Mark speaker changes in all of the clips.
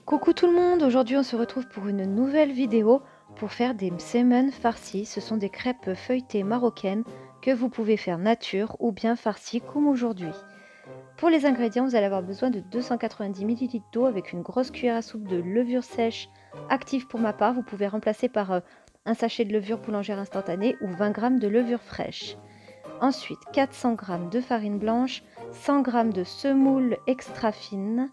Speaker 1: Coucou tout le monde, aujourd'hui on se retrouve pour une nouvelle vidéo pour faire des msemen farcis. Ce sont des crêpes feuilletées marocaines que vous pouvez faire nature ou bien farcies comme aujourd'hui. Pour les ingrédients, vous allez avoir besoin de 290 ml d'eau avec une grosse cuillère à soupe de levure sèche active pour ma part. Vous pouvez remplacer par un sachet de levure boulangère instantanée ou 20 g de levure fraîche. Ensuite, 400 g de farine blanche, 100 g de semoule extra fine,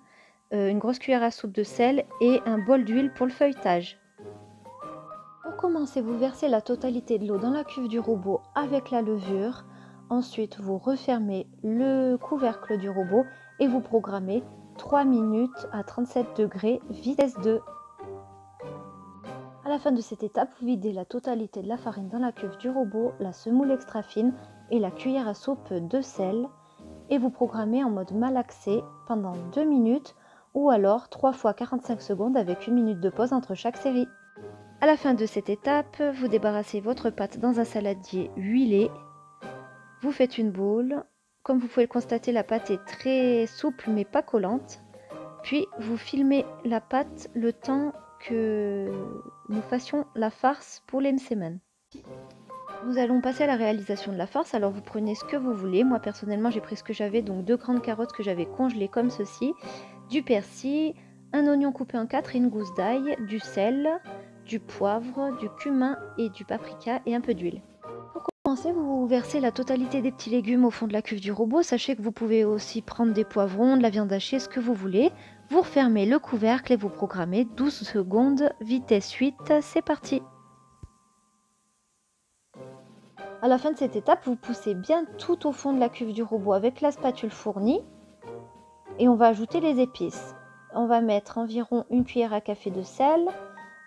Speaker 1: une grosse cuillère à soupe de sel et un bol d'huile pour le feuilletage. Pour commencer, vous versez la totalité de l'eau dans la cuve du robot avec la levure. Ensuite, vous refermez le couvercle du robot et vous programmez 3 minutes à 37 degrés, vitesse 2. À la fin de cette étape, vous videz la totalité de la farine dans la cuve du robot, la semoule extra fine et la cuillère à soupe de sel et vous programmez en mode malaxé pendant 2 minutes ou alors 3 fois 45 secondes avec 1 minute de pause entre chaque série. À la fin de cette étape, vous débarrassez votre pâte dans un saladier huilé. Vous faites une boule. Comme vous pouvez le constater, la pâte est très souple mais pas collante. Puis vous filmez la pâte le temps que nous fassions la farce pour les msemen. Nous allons passer à la réalisation de la farce, alors vous prenez ce que vous voulez. Moi personnellement j'ai pris ce que j'avais, donc 2 grandes carottes que j'avais congelées comme ceci, du persil, un oignon coupé en 4 et une gousse d'ail, du sel, du poivre, du cumin et du paprika et un peu d'huile. Pour commencer, vous versez la totalité des petits légumes au fond de la cuve du robot. Sachez que vous pouvez aussi prendre des poivrons, de la viande hachée, ce que vous voulez. Vous refermez le couvercle et vous programmez 12 secondes, vitesse 8, c'est parti! À la fin de cette étape, vous poussez bien tout au fond de la cuve du robot avec la spatule fournie et on va ajouter les épices. On va mettre environ une cuillère à café de sel,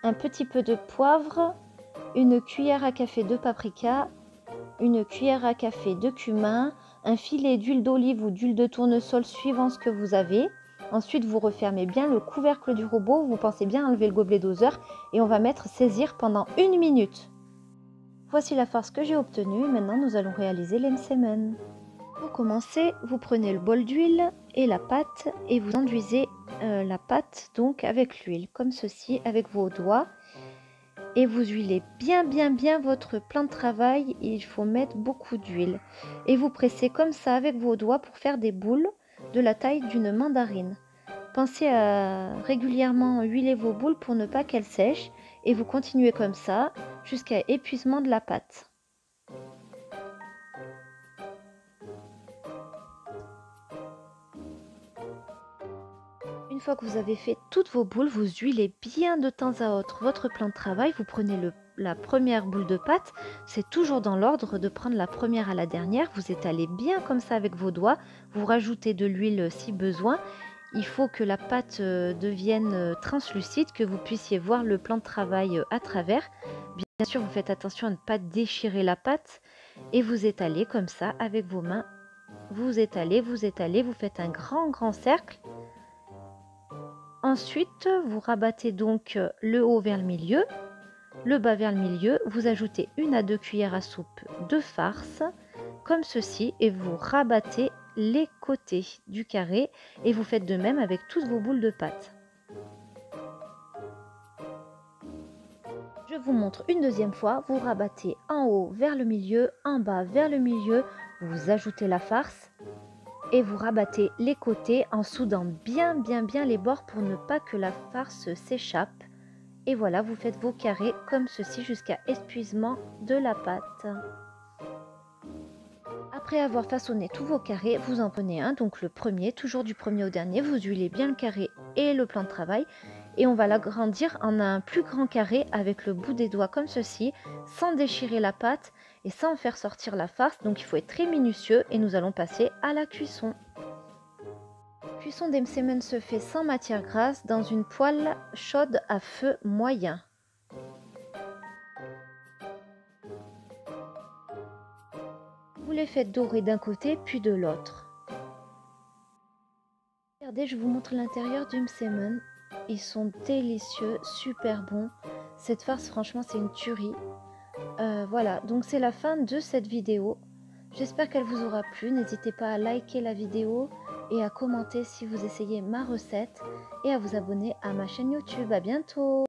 Speaker 1: un petit peu de poivre, une cuillère à café de paprika, une cuillère à café de cumin, un filet d'huile d'olive ou d'huile de tournesol suivant ce que vous avez. Ensuite, vous refermez bien le couvercle du robot, vous pensez bien enlever le gobelet doseur et on va mettre saisir pendant 1 minute. Voici la farce que j'ai obtenue. Maintenant, nous allons réaliser les msemen. Pour commencer, vous prenez le bol d'huile et la pâte et vous enduisez la pâte donc avec l'huile, comme ceci, avec vos doigts. Et vous huilez bien votre plan de travail. Il faut mettre beaucoup d'huile. Et vous pressez comme ça avec vos doigts pour faire des boules de la taille d'une mandarine. Pensez à régulièrement huiler vos boules pour ne pas qu'elles sèchent. Et vous continuez comme ça jusqu'à épuisement de la pâte. Une fois que vous avez fait toutes vos boules, vous huilez bien de temps à autre votre plan de travail. Vous prenez la première boule de pâte, c'est toujours dans l'ordre de prendre la première à la dernière. Vous étalez bien comme ça avec vos doigts, vous rajoutez de l'huile si besoin. Il faut que la pâte devienne translucide, que vous puissiez voir le plan de travail à travers. Bien sûr, vous faites attention à ne pas déchirer la pâte et vous étalez comme ça avec vos mains. Vous étalez, vous faites un grand cercle. Ensuite, vous rabattez donc le haut vers le milieu, le bas vers le milieu. Vous ajoutez 1 à 2 cuillères à soupe de farce, comme ceci, et vous rabattez les côtés du carré et vous faites de même avec toutes vos boules de pâte. Je vous montre une deuxième fois. Vous rabattez en haut vers le milieu, en bas vers le milieu, vous ajoutez la farce et vous rabattez les côtés en soudant bien les bords pour ne pas que la farce s'échappe. Et voilà, vous faites vos carrés comme ceci jusqu'à épuisement de la pâte. Après avoir façonné tous vos carrés, vous en prenez un, donc le premier, toujours du premier au dernier. Vous huilez bien le carré et le plan de travail. Et on va l'agrandir en un plus grand carré avec le bout des doigts comme ceci, sans déchirer la pâte et sans faire sortir la farce. Donc il faut être très minutieux et nous allons passer à la cuisson. La cuisson des msemen se fait sans matière grasse dans une poêle chaude à feu moyen. Vous les faites dorer d'un côté puis de l'autre. Regardez, je vous montre l'intérieur du msemen. Ils sont délicieux, super bons. Cette farce, franchement, c'est une tuerie. Voilà, donc c'est la fin de cette vidéo. J'espère qu'elle vous aura plu. N'hésitez pas à liker la vidéo et à commenter si vous essayez ma recette et à vous abonner à ma chaîne YouTube. À bientôt!